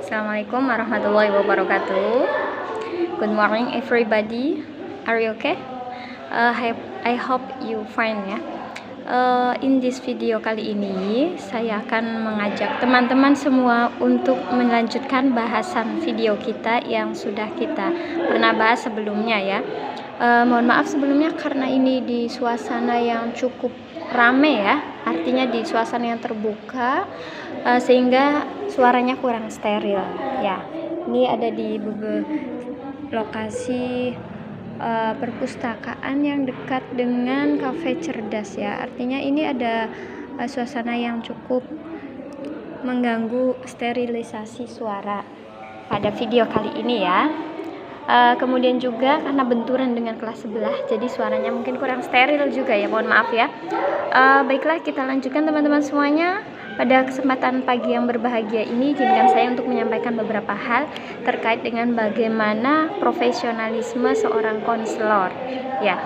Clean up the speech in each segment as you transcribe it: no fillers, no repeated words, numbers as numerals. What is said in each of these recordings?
Assalamualaikum warahmatullahi wabarakatuh. Good morning everybody. Are you okay? I hope you fine ya. In this video kali ini saya akan mengajak teman-teman semua untuk melanjutkan bahasan video kita yang sudah kita pernah bahas sebelumnya ya. Mohon maaf sebelumnya karena ini di suasana yang cukup rame ya, artinya di suasana yang terbuka, sehingga suaranya kurang steril ya. Ini ada di lokasi perpustakaan yang dekat dengan kafe cerdas ya, artinya ini ada suasana yang cukup mengganggu sterilisasi suara pada video kali ini ya. Kemudian juga karena benturan dengan kelas sebelah, jadi suaranya mungkin kurang steril juga ya, mohon maaf ya. Baiklah, kita lanjutkan teman-teman semuanya. Pada kesempatan pagi yang berbahagia ini, izinkan saya untuk menyampaikan beberapa hal terkait dengan bagaimana profesionalisme seorang konselor ya.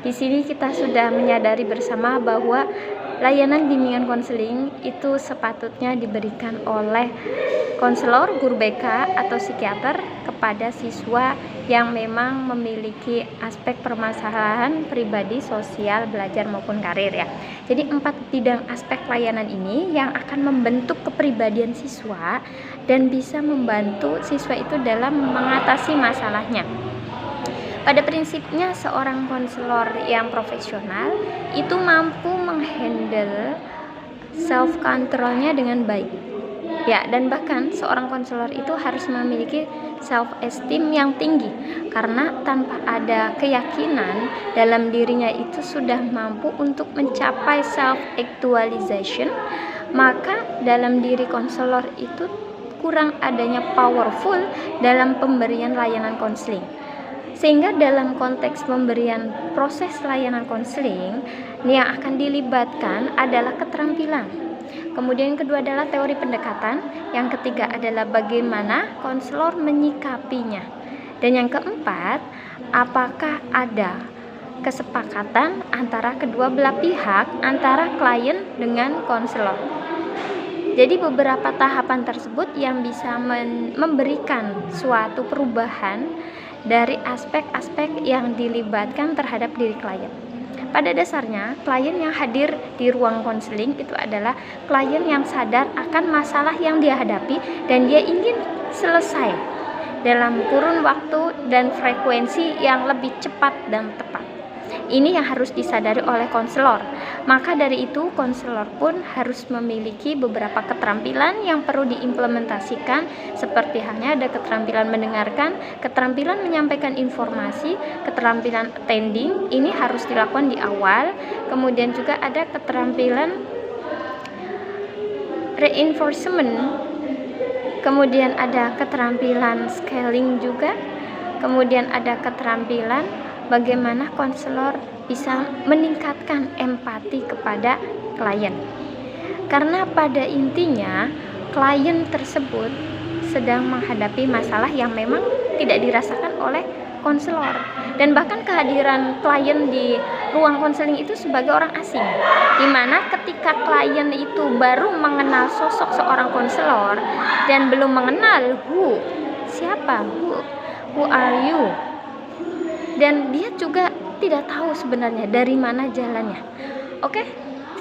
Di sini kita sudah menyadari bersama bahwa layanan bimbingan konseling itu sepatutnya diberikan oleh konselor, guru BK atau psikiater kepada siswa yang memang memiliki aspek permasalahan pribadi, sosial, belajar maupun karir ya. Jadi 4 bidang aspek layanan ini yang akan membentuk kepribadian siswa dan bisa membantu siswa itu dalam mengatasi masalahnya. Pada prinsipnya seorang konselor yang profesional itu mampu menghandle self controlnya dengan baik ya, dan bahkan seorang konselor itu harus memiliki self esteem yang tinggi, karena tanpa ada keyakinan dalam dirinya itu sudah mampu untuk mencapai self actualization, maka dalam diri konselor itu kurang adanya powerful dalam pemberian layanan konseling. Sehingga dalam konteks pemberian proses layanan konseling, yang akan dilibatkan adalah keterampilan. Kemudian yang kedua adalah teori pendekatan, yang ketiga adalah bagaimana konselor menyikapinya. Dan yang keempat, apakah ada kesepakatan antara kedua belah pihak, antara klien dengan konselor. Jadi beberapa tahapan tersebut yang bisa memberikan suatu perubahan dari aspek-aspek yang dilibatkan terhadap diri klien. Pada dasarnya, klien yang hadir di ruang konseling itu adalah klien yang sadar akan masalah yang dia hadapi dan dia ingin selesai dalam kurun waktu dan frekuensi yang lebih cepat dan tepat. Ini yang harus disadari oleh konselor. Maka dari itu konselor pun harus memiliki beberapa keterampilan yang perlu diimplementasikan, seperti halnya ada keterampilan mendengarkan, keterampilan menyampaikan informasi, keterampilan attending, ini harus dilakukan di awal. Kemudian juga ada keterampilan reinforcement, kemudian ada keterampilan scaling juga, kemudian ada keterampilan bagaimana konselor bisa meningkatkan empati kepada klien. Karena pada intinya klien tersebut sedang menghadapi masalah yang memang tidak dirasakan oleh konselor, dan bahkan kehadiran klien di ruang konseling itu sebagai orang asing, dimana ketika klien itu baru mengenal sosok seorang konselor dan belum mengenal siapa, who are you, dan dia juga tidak tahu sebenarnya dari mana jalannya. Oke,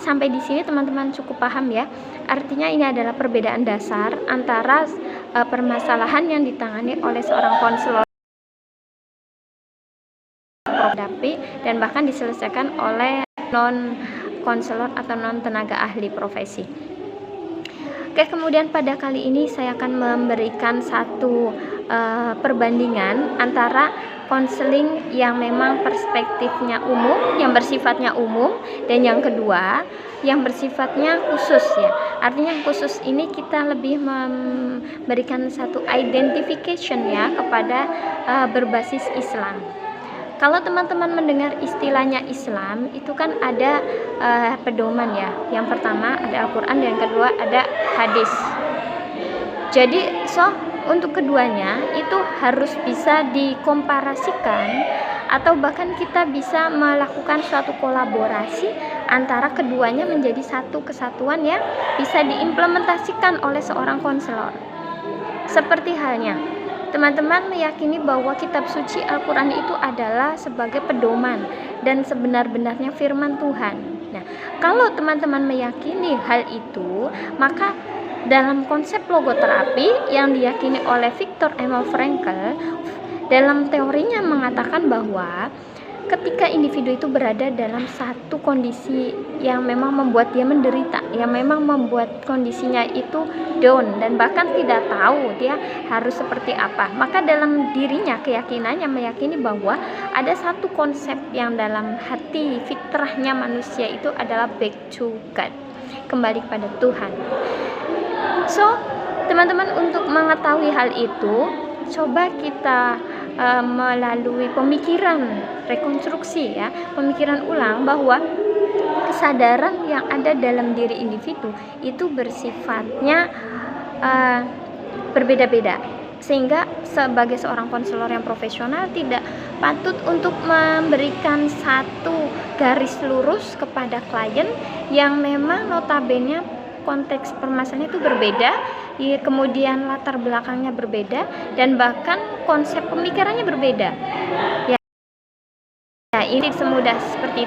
sampai di sini teman-teman cukup paham ya. Artinya ini adalah perbedaan dasar antara permasalahan yang ditangani oleh seorang konselor dan bahkan diselesaikan oleh non konselor atau non tenaga ahli profesi. Oke, kemudian pada kali ini saya akan memberikan satu perbandingan antara konseling yang memang perspektifnya umum, yang bersifatnya umum, dan yang kedua yang bersifatnya khusus ya. Artinya khusus ini kita lebih memberikan satu identification ya kepada berbasis Islam. Kalau teman-teman mendengar istilahnya Islam, itu kan ada pedoman ya. Yang pertama ada Al-Quran, dan yang kedua ada hadis. Jadi untuk keduanya itu harus bisa dikomparasikan, atau bahkan kita bisa melakukan suatu kolaborasi antara keduanya menjadi satu kesatuan yang bisa diimplementasikan oleh seorang konselor. Seperti halnya teman-teman meyakini bahwa kitab suci Al-Quran itu adalah sebagai pedoman dan sebenar-benarnya firman Tuhan. Nah, kalau teman-teman meyakini hal itu, maka dalam konsep logoterapi yang diyakini oleh Viktor Emil Frankl, dalam teorinya mengatakan bahwa ketika individu itu berada dalam satu kondisi yang memang membuat dia menderita, yang memang membuat kondisinya itu down dan bahkan tidak tahu dia harus seperti apa, maka dalam dirinya keyakinannya meyakini bahwa ada satu konsep yang dalam hati fitrahnya manusia itu adalah back to God, kembali kepada Tuhan. So, teman-teman, untuk mengetahui hal itu, coba kita melalui pemikiran rekonstruksi, ya, pemikiran ulang bahwa kesadaran yang ada dalam diri individu itu bersifatnya berbeda-beda, sehingga sebagai seorang konselor yang profesional tidak patut untuk memberikan satu garis lurus kepada klien yang memang notabene konteks permasalahannya itu berbeda, kemudian latar belakangnya berbeda, dan bahkan konsep pemikirannya berbeda. Ya, ini semudah seperti